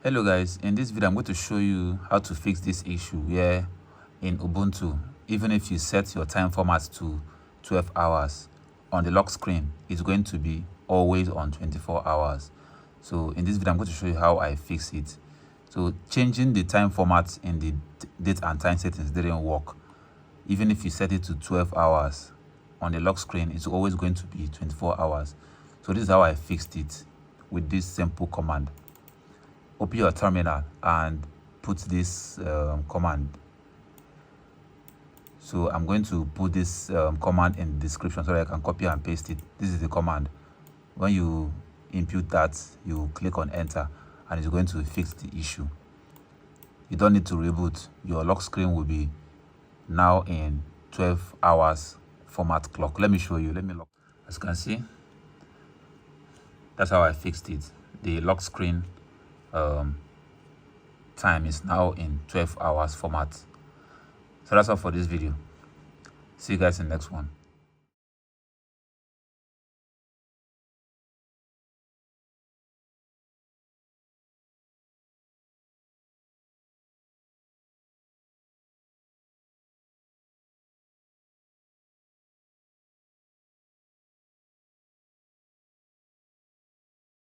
Hello guys, in this video I'm going to show you how to fix this issue where in Ubuntu, even if you set your time format to 12 hours, on the lock screen it's going to be always on 24 hours. So in this video I'm going to show you how I fix it. So changing the time format in the date and time settings didn't work. Even if you set it to 12 hours, on the lock screen it's always going to be 24 hours. So this is how I fixed it with this simple command. Open your terminal and put this command. So I'm going to put this command in the description so that I can copy and paste it. This is the command. When you input that, you click on enter and it's going to fix the issue. You don't need to reboot. Your lock screen will be now in 12 hours format clock. Let me show you. Let me lock. As you can see, that's how I fixed it. The lock screen time is now in 12 hours format. So that's all for this video. See you guys in the next one.